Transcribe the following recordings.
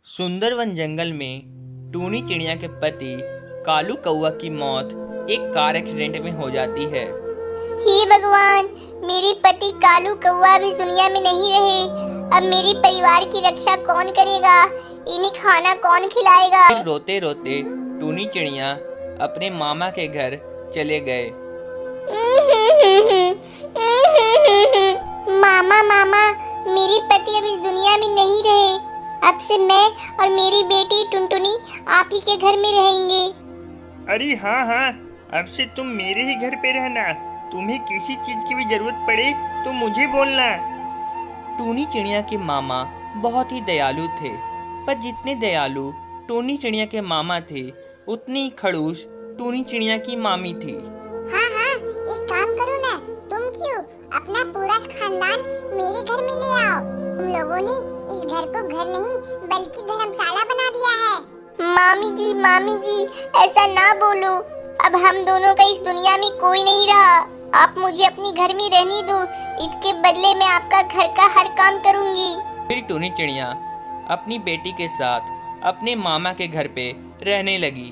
सुंदरवन जंगल में टूनी चिड़िया के पति कालू कौआ की मौत एक कार एक्सीडेंट में हो जाती है। हे भगवान, मेरे पति कालू कौआ भी इस दुनिया में नहीं रहे। अब मेरे परिवार की रक्षा कौन करेगा? इन्हें खाना कौन खिलाएगा? फिर रोते रोते टूनी चिड़िया अपने मामा के घर चले गए। मामा मामा, मेरे पति अब इस दुनिया में नहीं रहे। अब से मैं और मेरी बेटी टुनटुनी आप ही के घर में रहेंगे। अरे हाँ हाँ, अब से तुम मेरे ही घर पे रहना। तुम्हें किसी चीज की भी जरूरत पड़े तो मुझे बोलना। टूनी चिड़िया के मामा बहुत ही दयालु थे, पर जितने दयालु टूनी चिड़िया के मामा थे उतनी ही खड़ूस टूनी चिड़िया की मामी थी। हाँ हाँ, एक काम करो ना, तुम क्यों अपना पूरा खानदान मेरे घर में ले आओ। तुम लोगों ने इस घर को घर नहीं बल्कि धर्मशाला बना दिया है। मामी जी, ऐसा ना बोलो। अब हम दोनों का इस दुनिया में कोई नहीं रहा। आप मुझे अपनी घर में रहने दो, इसके बदले मैं आपका घर का हर काम करूंगी। फिर टूनी चिड़िया अपनी बेटी के साथ अपने मामा के घर पे रहने लगी।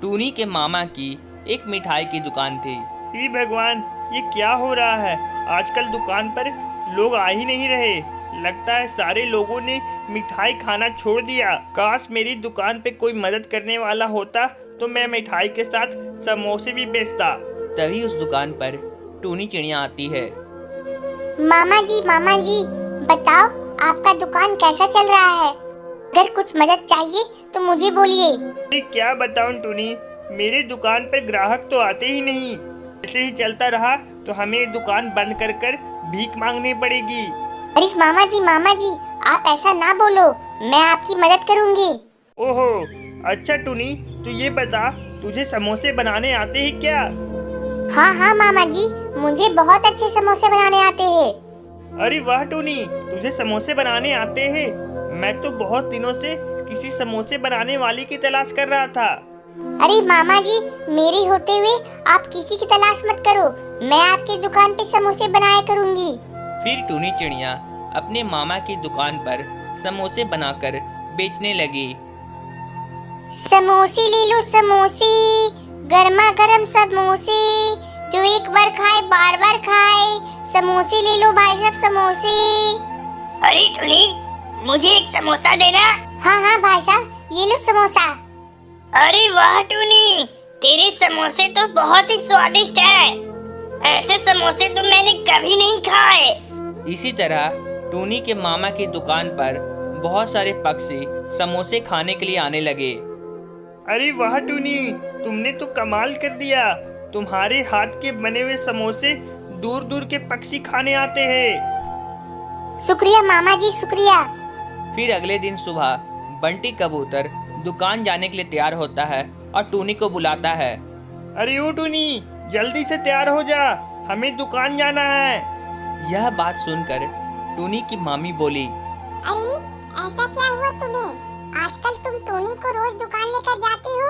टूनी के मामा की एक मिठाई की दुकान थी। हे भगवान, ये क्या हो रहा है? आजकल दुकान पर लोग आ ही नहीं रहे। लगता है सारे लोगों ने मिठाई खाना छोड़ दिया। काश मेरी दुकान पे कोई मदद करने वाला होता तो मैं मिठाई के साथ समोसे भी बेचता। तभी उस दुकान पर टूनी चिड़िया आती है। मामा जी, बताओ आपका दुकान कैसा चल रहा है? अगर कुछ मदद चाहिए तो मुझे बोलिए। अरे क्या बताऊं टूनी, मेरे दुकान पर ग्राहक तो आते ही नहीं। ऐसे ही चलता रहा तो हमें दुकान बंद कर कर भीख मांगनी पड़ेगी। अरे मामा जी, आप ऐसा ना बोलो, मैं आपकी मदद करूंगी। ओहो, अच्छा टूनी, तू ये बता, तुझे समोसे बनाने आते हैं क्या? हाँ मामा जी, मुझे बहुत अच्छे समोसे बनाने आते हैं। अरे वाह टूनी, तुझे समोसे बनाने आते हैं। मैं तो बहुत दिनों से किसी समोसे बनाने वाली की तलाश कर रहा था। अरे मामा जी, मेरे होते हुए आप किसी की तलाश मत करो। मैं आपकी दुकान पे समोसे बनाया करूंगी। फिर टूनी चिड़िया अपने मामा की दुकान पर समोसे बनाकर बेचने लगी। समोसे ले लो समोसे, गर्मा गर्म समोसे, जो एक बार खाए बार बार खाए। समोसे ले लो भाई साहब, समोसे। अरे टुनी, मुझे एक समोसा देना। हाँ भाई साहब, ये लो समोसा। अरे वाह टुनी, तेरे समोसे तो बहुत ही स्वादिष्ट है। ऐसे समोसे तो मैंने कभी नहीं खाए। इसी तरह टूनी के मामा की दुकान पर बहुत सारे पक्षी समोसे खाने के लिए आने लगे। अरे वाह टूनी, तुमने तो कमाल कर दिया। तुम्हारे हाथ के बने हुए समोसे दूर दूर के पक्षी खाने आते हैं। शुक्रिया मामा जी, शुक्रिया। फिर अगले दिन सुबह बंटी कबूतर दुकान जाने के लिए तैयार होता है और टूनी को बुलाता है। अरे ओ टूनी, जल्दी से तैयार हो जा, हमें दुकान जाना है। यह बात सुनकर टूनी की मामी बोली, अरे ऐसा क्या हुआ तुम्हें? आजकल तुम टोनी को रोज दुकान लेकर जाते हो।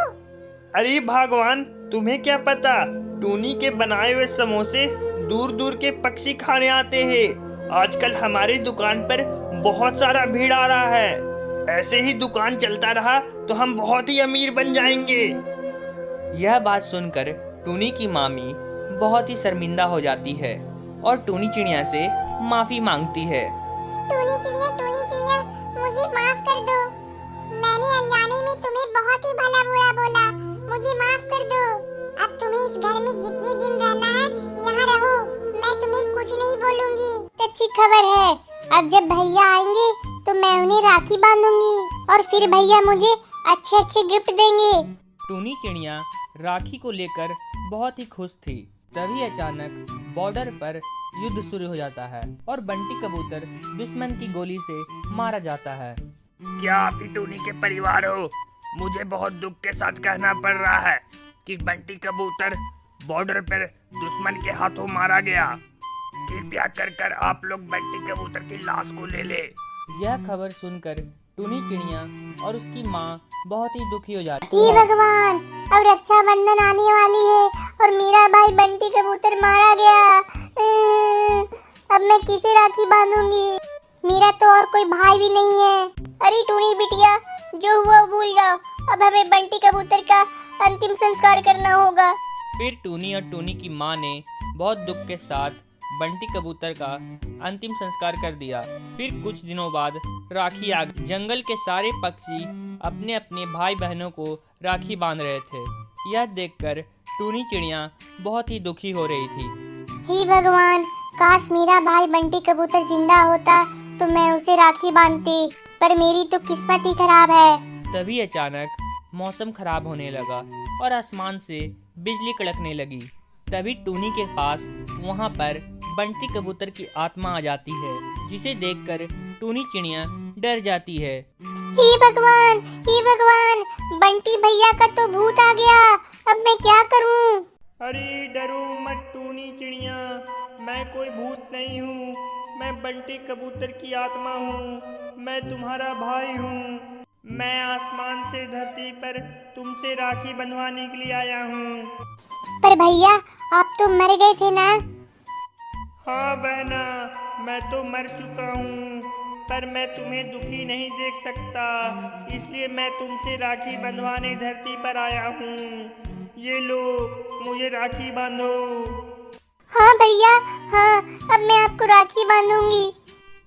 अरे भगवान, तुम्हें क्या पता, टूनी के बनाए हुए समोसे दूर दूर के पक्षी खाने आते हैं। आजकल हमारी दुकान पर बहुत सारा भीड़ आ रहा है। ऐसे ही दुकान चलता रहा तो हम बहुत ही अमीर बन जाएंगे। यह बात सुनकर टूनी की मामी बहुत ही शर्मिंदा हो जाती है और टूनी चिड़िया से माफी मांगती है। टूनी चिड़िया, मुझे माफ कर दो। मैंने अनजाने में तुम्हें बहुत ही भला बुरा बोला। मुझे माफ कर दो। अब तुम्हें इस घर में जितने दिन रहना है यहाँ रहो। मैं तुम्हें कुछ नहीं बोलूंगी। अच्छी खबर है, अब जब भैया आएंगे तो मैं उन्हें राखी बांधूंगी और फिर भैया मुझे अच्छे अच्छे गिफ्ट देंगे। टूनी चिड़िया राखी को लेकर बहुत ही खुश थी। तभी अचानक बॉर्डर पर युद्ध शुरू हो जाता है और बंटी कबूतर दुश्मन की गोली से मारा जाता है। क्या आप ही टूनी के परिवार हो? मुझे बहुत दुख के साथ कहना पड़ रहा है कि बंटी कबूतर बॉर्डर पर दुश्मन के हाथों मारा गया। कृपया कर आप लोग बंटी कबूतर की लाश को ले ले। यह खबर सुनकर टूनी चिड़िया और उसकी माँ बहुत ही दुखी हो जाती हे है। भगवान, अब रक्षाबंधन आने वाली है और मेरा भाई बंटी कबूतर मारा गया। अब मैं किसे राखी बांधूंगी? मेरा तो और कोई भाई भी नहीं है। अरे टूनी बिटिया, जो हुआ वो भूल जाओ। अब हमें बंटी कबूतर का अंतिम संस्कार करना होगा। फिर टूनी और टूनी की माँ ने बहुत दुख के साथ बंटी कबूतर का अंतिम संस्कार कर दिया। फिर कुछ दिनों बाद राखी आ गई। जंगल के सारे पक्षी अपने अपने भाई बहनों को राखी बांध रहे थे। यह देखकर टूनी चिड़िया बहुत ही दुखी हो रही थी। हे भगवान, काश मेरा भाई बंटी कबूतर जिंदा होता तो मैं उसे राखी बांधती, पर मेरी तो किस्मत ही खराब है। तभी अचानक मौसम खराब होने लगा और आसमान से बिजली कड़कने लगी। तभी टूनी के पास वहाँ पर बंटी कबूतर की आत्मा आ जाती है, जिसे देखकर टूनी चिड़िया डर जाती है। हे भगवान, हे भगवान, बंटी भैया का तो भूत आ गया। अब मैं क्या करूं? अरे डरो मत टूनी चिड़िया, मैं कोई भूत नहीं हूँ। मैं बंटी कबूतर की आत्मा हूँ। मैं तुम्हारा भाई हूँ। मैं आसमान से धरती पर तुमसे राखी बंधवाने के लिए आया हूँ। पर भैया, आप तो मर गए थे ना? हाँ बहना, मैं तो मर चुका हूँ, पर मैं तुम्हें दुखी नहीं देख सकता, इसलिए मैं तुमसे राखी बंधवाने धरती पर आया हूँ। ये लो, मुझे राखी बांधो। हाँ भैया, हाँ, अब मैं आपको राखी बांधूंगी।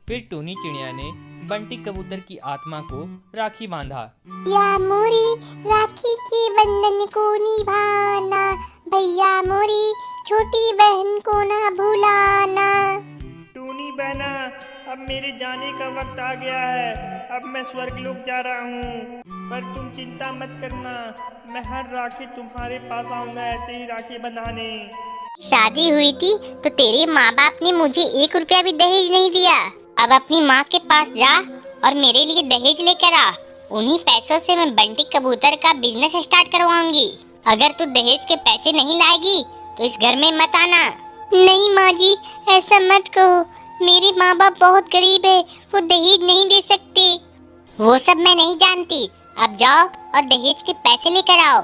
फिर टूनी चिड़िया ने बंटी कबूतर की आत्मा को राखी बांधा। या मोरी राखी के बंधन को निभाना, भैया मोरी छोटी बहन को ना भुलाना। टूनी बहना, अब मेरे जाने का वक्त आ गया है। अब मैं स्वर्गलोक जा रहा हूँ, पर तुम चिंता मत करना। मैं हर राखी तुम्हारे पास आऊंगा, ऐसे ही राखी बंधाने। शादी हुई थी तो तेरे माँ बाप ने मुझे 1 रुपया भी दहेज नहीं दिया। अब अपनी माँ के पास जा और मेरे लिए दहेज लेकर आ। उन्हीं पैसों से मैं बंटी कबूतर का बिजनेस स्टार्ट करवाऊंगी। अगर तू दहेज के पैसे नहीं लाएगी तो इस घर में मत आना। नहीं माँ जी, ऐसा मत कहो। मेरे माँ बाप बहुत गरीब है, वो दहेज नहीं दे सकते। वो सब मैं नहीं जानती। अब जाओ और दहेज के पैसे लेकर आओ।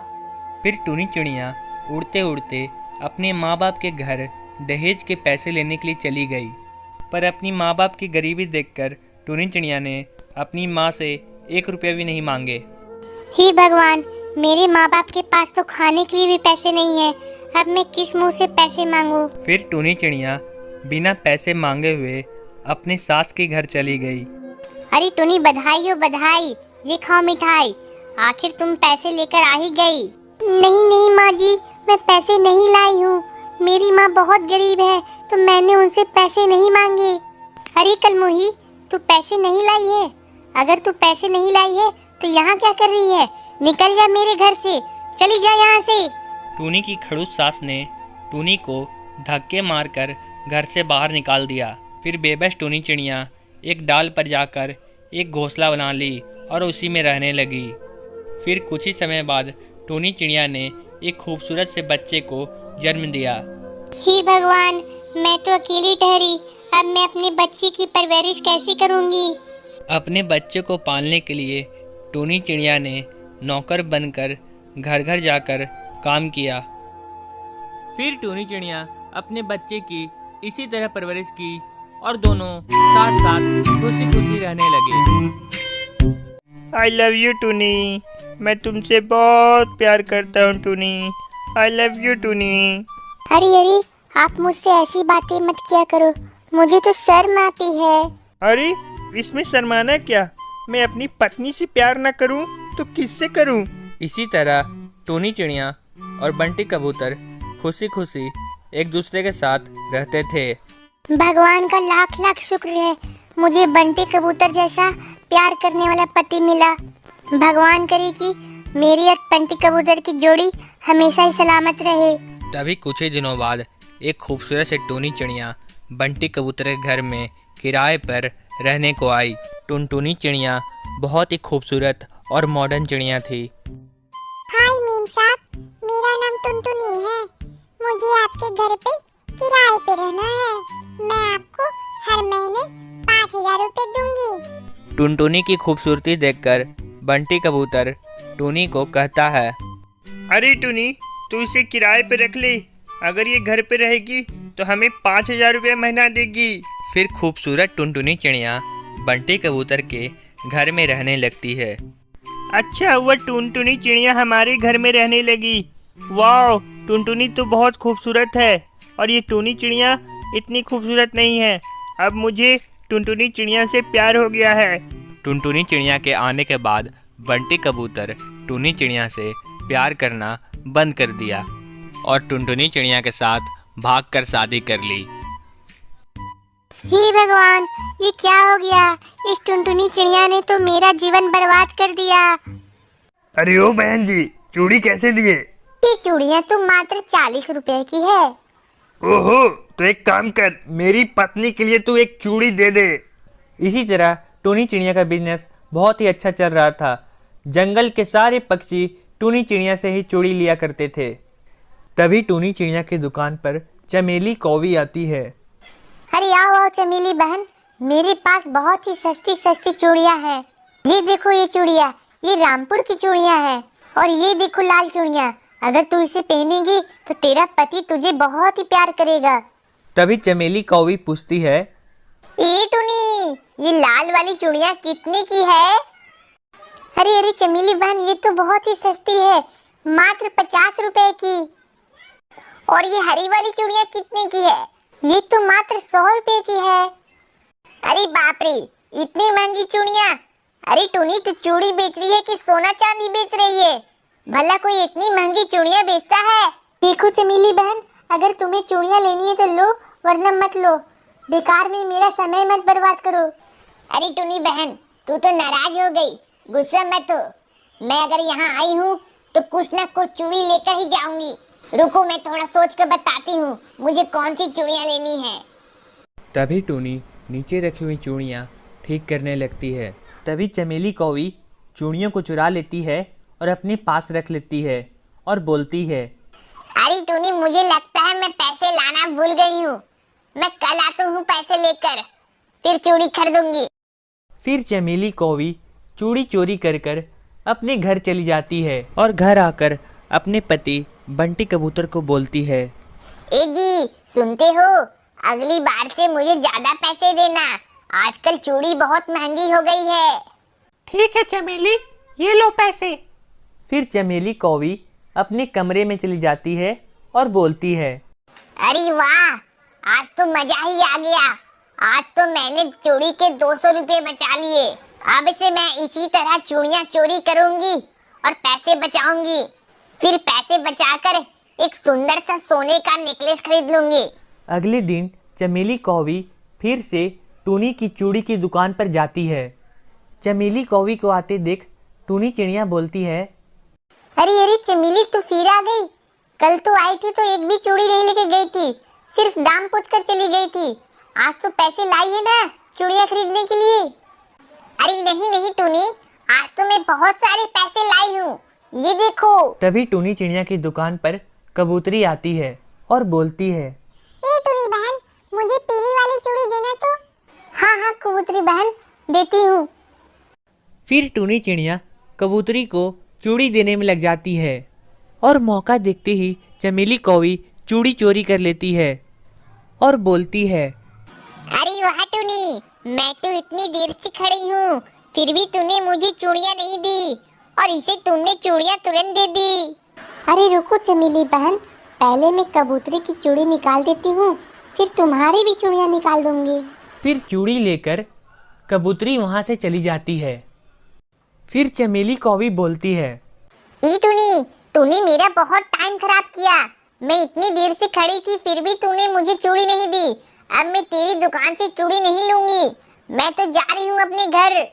फिर टूनी चिड़िया उड़ते उड़ते अपने माँ बाप के घर दहेज के पैसे लेने के लिए चली गई। पर अपनी माँ बाप की गरीबी देखकर टूनी चिड़िया ने अपनी माँ से 1 रुपया भी नहीं मांगे। हे भगवान, मेरे माँ बाप के पास तो खाने के लिए भी पैसे नहीं है। अब मैं किस मुंह से पैसे मांगू? फिर टूनी चिड़िया बिना पैसे मांगे हुए अपनी सास के घर चली गई। अरे टूनी, बधाई हो बधाई, ये खाओ मिठाई। आखिर तुम पैसे लेकर आ ही गई। नहीं नहीं माँ जी, मैं पैसे नहीं लाई हूँ। मेरी माँ बहुत गरीब है तो मैंने उनसे पैसे नहीं मांगे। अरे कलमुही, तू पैसे नहीं लाई है? अगर तू पैसे नहीं लाई है तो यहाँ क्या कर रही है? निकल जा मेरे घर से, चली जा यहाँ से। टूनी की खड़ूस सास ने टूनी को धक्के मारकर घर से बाहर निकाल दिया। फिर बेबस टूनी चिड़िया एक डाल पर जाकर एक घोंसला बना ली और उसी में रहने लगी। फिर कुछ ही समय बाद टूनी चिड़िया ने एक खूबसूरत से बच्चे को जन्म दिया। हे भगवान, मैं तो अकेली ठहरी। अब मैं अपने बच्चे की परवरिश कैसे करूँगी? अपने बच्चे को पालने के लिए टूनी चिड़िया ने नौकर बनकर घर घर जाकर काम किया। फिर टूनी चिड़िया अपने बच्चे की इसी तरह परवरिश की और दोनों साथ साथ खुशी खुशी रहने लगे। आई लव यू टूनी, मैं तुमसे बहुत प्यार करता हूँ टूनी। I love you टूनी। अरे अरे, आप मुझसे ऐसी बातें मत किया करो, मुझे तो शर्म आती है। अरे इसमें शर्माना क्या? मैं अपनी पत्नी से प्यार न करूं तो किससे करूं? इसी तरह टूनी चिड़िया और बंटी कबूतर खुशी खुशी एक दूसरे के साथ रहते थे। भगवान का लाख लाख शुक्र है, मुझे बंटी कबूतर जैसा प्यार करने वाला पति मिला। भगवान करे कि मेरी और बंटी कबूतर की जोड़ी हमेशा ही सलामत रहे। तभी कुछ ही दिनों बाद एक खूबसूरत से टूनी चिड़िया बंटी कबूतर के घर में किराए पर रहने को आई। टुनटुनी चिड़िया बहुत ही खूबसूरत और मॉडर्न चिड़िया थी। हाय मीम साहब, मेरा नाम टुनटुनी है। मुझे आपके घर पे किराए पे रहना है। मैं आपको हर महीने 5000 रुपए दूंगी। टुनटुनी की खूबसूरती देखकर बंटी कबूतर टूनी को कहता है, अरे टूनी, तू इसे किराए पे रख ले। अगर ये घर पे रहेगी तो हमें 5000 रुपये महीना देगी। फिर खूबसूरत टुनटुनी चिड़िया बंटी कबूतर के घर में रहने लगती है। अच्छा हुआ टुनटुनी चिड़िया हमारे घर में रहने लगी। वाह, टुनटुनी तो बहुत खूबसूरत है और ये टूनी चिड़िया इतनी खूबसूरत नहीं है। अब मुझे टुनटुनी चिड़िया से प्यार हो गया है। टुनटुनी चिड़िया के आने के बाद बंटी कबूतर टूनी चिड़िया से प्यार करना बंद कर दिया और टुनटुनी चिड़िया के साथ भागकर शादी कर ली। हे भगवान, ये क्या हो गया? इस टुनटुनी चिड़िया ने तो मेरा जीवन बर्बाद कर दिया। अरे ओ बहन जी, चूड़ी कैसे दिए? ये चूड़ियाँ तो मात्र 40 रुपए की है। ओहो, तो एक काम कर, मेरी पत्नी के लिए तू एक चूड़ी दे दे। इसी तरह टूनी चिड़िया का बिजनेस बहुत ही अच्छा चल रहा था। जंगल के सारे पक्षी टूनी चिड़िया से ही चूड़ी लिया करते थे। तभी टूनी चिड़िया की दुकान पर चमेली कौवी आती है। अरे आओ आओ चमेली बहन, मेरे पास बहुत ही सस्ती सस्ती चूड़ियाँ हैं। ये देखो ये चूड़ियाँ, ये रामपुर की चूड़ियाँ हैं और ये देखो लाल चूड़ियाँ। अगर तू इसे पहनेगी तो तेरा पति तुझे बहुत ही प्यार करेगा। तभी चमेली कौवी पूछती है, ये टूनी, ये लाल वाली चूड़ियाँ कितने की है? अरे अरे चमेली बहन, ये तो बहुत ही सस्ती है, मात्र 50 रुपए की। और ये हरी वाली चूड़ियाँ कितने की है? ये तो मात्र 100 रुपए की है। अरे बाप रे, इतनी महंगी चूड़ियाँ! अरे टूनी, तू चूड़ी बेच रही है कि सोना चांदी बेच रही है? भला कोई इतनी महंगी चूड़ियाँ बेचता है? देखो चमेली बहन, अगर तुम्हें चूड़ियाँ लेनी है तो लो, वरना मत लो। बेकार में मेरा समय मत बर्बाद करो। अरे टूनी बहन, तू तो नाराज हो गई, गुस्सा मत हो। मैं अगर यहाँ आई हूँ तो कुछ ना कुछ चूड़ी लेकर ही जाऊंगी। रुको, मैं थोड़ा सोच कर बताती हूँ मुझे कौन सी चूड़ियाँ लेनी है। तभी टूनी नीचे रखी हुई चूड़ियाँ ठीक करने लगती है। तभी चमेली कौवी चूड़ियों को चुरा लेती है और अपने पास रख लेती है और बोलती है, अरे टूनी, मुझे लगता है मैं पैसे लाना भूल गई हूँ। मैं कल आता हूँ पैसे लेकर, फिर चूड़ी खरीदूंगी। फिर चमेली कौवी चूड़ी चोरी कर कर अपने घर चली जाती है और घर आकर अपने पति बंटी कबूतर को बोलती है, ए जी, सुनते हो? अगली बार से मुझे ज्यादा पैसे देना, आजकल चूड़ी बहुत महंगी हो गई है। ठीक है चमेली, ये लो पैसे। फिर चमेली कौवी अपने कमरे में चली जाती है और बोलती है, अरे वाह, आज तो मजा ही आ गया। आज तो मैंने चूड़ी के 200 रुपए बचा लिए। अब से मैं इसी तरह चूड़ियाँ चोरी करूंगी और पैसे बचाऊंगी। फिर पैसे बचाकर एक सुंदर सा सोने का नेकलेस खरीद लूंगी। अगले दिन चमेली कौवी फिर से टूनी की चूड़ी की दुकान पर जाती है। चमेली कौवी को आते देख टूनी चिड़िया बोलती है, अरे अरे चमेली, तू फिर आ गई। कल तो आई थी तो एक भी चूड़ी नहीं लेके गई थी, सिर्फ दाम पूछ कर चली गई थी। आज तो पैसे लाई है ना चूड़ियाँ खरीदने के लिए? अरे नहीं नहीं टूनी, आज तो मैं बहुत सारे पैसे लाई हूँ, ये देखो। तभी टूनी चिड़िया की दुकान पर कबूतरी आती है और बोलती है, ए टूनी बहन, मुझे पीली वाली चूड़ी देना तो। हाँ हाँ कबूतरी बहन, देती हूँ। फिर टूनी चिड़िया कबूतरी को चूड़ी देने में लग जाती है और मौका देखते ही चमेली कौवी चूड़ी चोरी कर लेती है और बोलती है, अरे वाह टूनी, मैं तो इतनी देर से खड़ी हूँ, फिर भी तूने मुझे चूड़ियाँ नहीं दी और इसे तुमने चूड़ियाँ तुरंत दे दी। अरे रुको चमेली बहन, पहले मैं कबूतरी की चूड़ी निकाल देती हूँ, फिर तुम्हारी भी चूड़ियाँ निकाल दूंगी। फिर चूड़ी लेकर कबूतरी वहाँ से चली जाती है। फिर चमेली कौवी बोलती है, ई टूनी, तूने मेरा बहुत टाइम खराब किया। मैं इतनी देर से खड़ी थी फिर भी तूने मुझे चूड़ी नहीं दी। अब मैं तेरी दुकान से चूड़ी नहीं लूंगी, मैं तो जा रही हूँ अपने घर।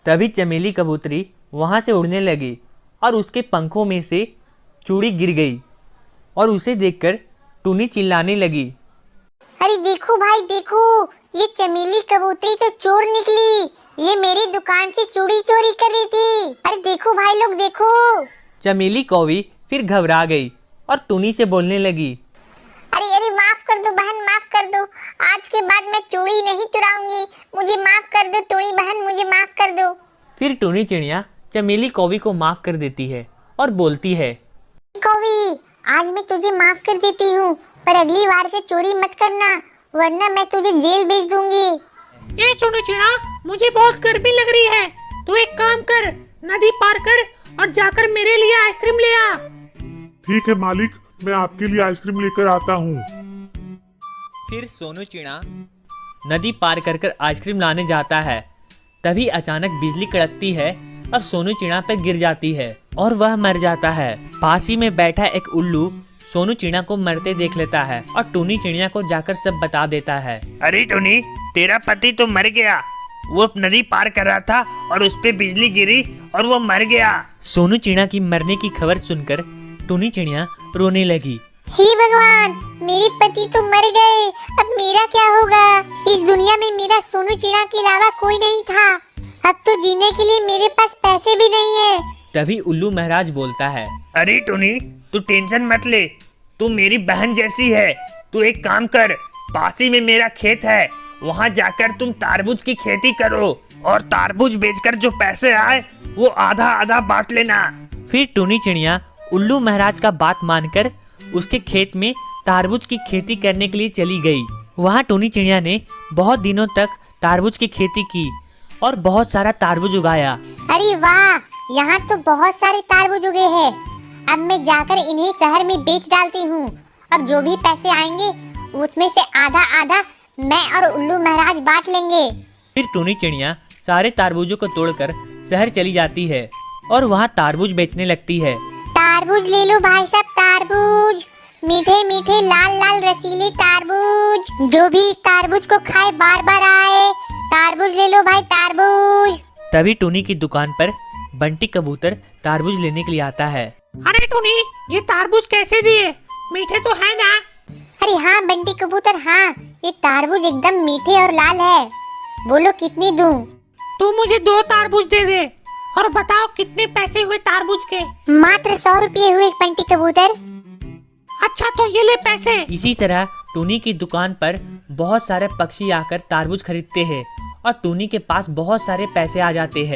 तभी चमेली कबूतरी वहाँ से उड़ने लगी और उसके पंखों में से चूड़ी गिर गई और उसे देखकर टूनी चिल्लाने लगी, अरे देखो भाई देखो, ये चमेली कबूतरी तो चोर निकली। ये मेरी दुकान से चूड़ी चोरी कर रही थी। अरे देखो भाई लोग देखो। चमेली कौवी फिर घबरा गई और टूनी से बोलने लगी, अरे अरे माफ कर दो बहन, माफ कर दो। आज के बाद मैं चूड़ी नहीं चुराऊंगी, मुझे माफ कर दो टूनी बहन, मुझे माफ कर दो। फिर टूनी चिड़िया चमेली कौवी को माफ कर देती है और बोलती है, कौवी, आज मैं तुझे माफ कर देती हूँ, पर अगली बार से चोरी मत करना, वरना मैं तुझे जेल भेज दूंगी। ये सुनो चिड़ा, मुझे बहुत गर्मी लग रही है, तू एक काम कर, नदी पार कर और जाकर मेरे लिए आइसक्रीम ले आ। ठीक है मालिक, मैं आपके लिए आइसक्रीम लेकर आता हूँ। फिर सोनू चिड़ा नदी पार कर कर आइसक्रीम लाने जाता है। तभी अचानक बिजली कड़कती है और सोनू चिड़ा पर गिर जाती है और वह मर जाता है। पास ही में बैठा एक उल्लू सोनू चिड़ा को मरते देख लेता है और टूनी चिड़िया को जाकर सब बता देता है। अरे टूनी, तेरा पति तो मर गया। वो नदी पार कर रहा था और उस पे बिजली गिरी और वो मर गया। सोनू चिड़ा की मरने की खबर सुनकर टूनी चिड़िया रोने लगी। हे भगवान, मेरे पति तो मर गए, अब मेरा क्या होगा? इस दुनिया में मेरा सोनू चिड़ा के अलावा कोई नहीं था। अब तो जीने के लिए मेरे पास पैसे भी नहीं है। तभी उल्लू महाराज बोलता है, अरे टूनी, तू टेंशन मत ले, तू मेरी बहन जैसी है। तू एक काम कर, पास ही में मेरा खेत है, वहाँ जाकर तुम तारबूज की खेती करो और तारबूज बेचकर जो पैसे आए वो आधा आधा बांट लेना। फिर टूनी चिड़िया उल्लू महाराज का बात मानकर उसके खेत में तारबूज की खेती करने के लिए चली गई। वहाँ टूनी चिड़िया ने बहुत दिनों तक तारबूज की खेती की और बहुत सारा तारबूज उगाया। अरे वाह, यहाँ तो बहुत सारे तारबूज उगे हैं। अब मैं जाकर इन्हें शहर में बेच डालती हूँ और जो भी पैसे आएंगे उसमें से आधा आधा मैं और उल्लू महाराज बांट लेंगे। फिर टूनी चिड़िया सारे तारबूजों को तोड़कर शहर चली जाती है और वहाँ तारबूज बेचने लगती है। तारबूज ले लो भाई साहब, तारबूज, मीठे मीठे लाल लाल रसीले तारबूज। जो भी इस तारबूज को खाए बार बार आए। तारबूज ले लो भाई, तारबूज। तभी टूनी की दुकान पर बंटी कबूतर तारबूज लेने के लिए आता है। अरे टूनी, ये तारबूज कैसे दिए? मीठे तो है ना? अरे हाँ बंटी कबूतर, हाँ, ये तारबूज एकदम मीठे और लाल है। बोलो कितनी दूं? तू मुझे 2 तारबूज दे दे और बताओ कितने पैसे हुए तारबूज के? मात्र 100 रुपये हुए बंटी कबूतर। अच्छा तो ये ले पैसे। इसी तरह टूनी की दुकान पर बहुत सारे पक्षी आकर तारबूज खरीदते हैं और टूनी के पास बहुत सारे पैसे आ जाते हैं।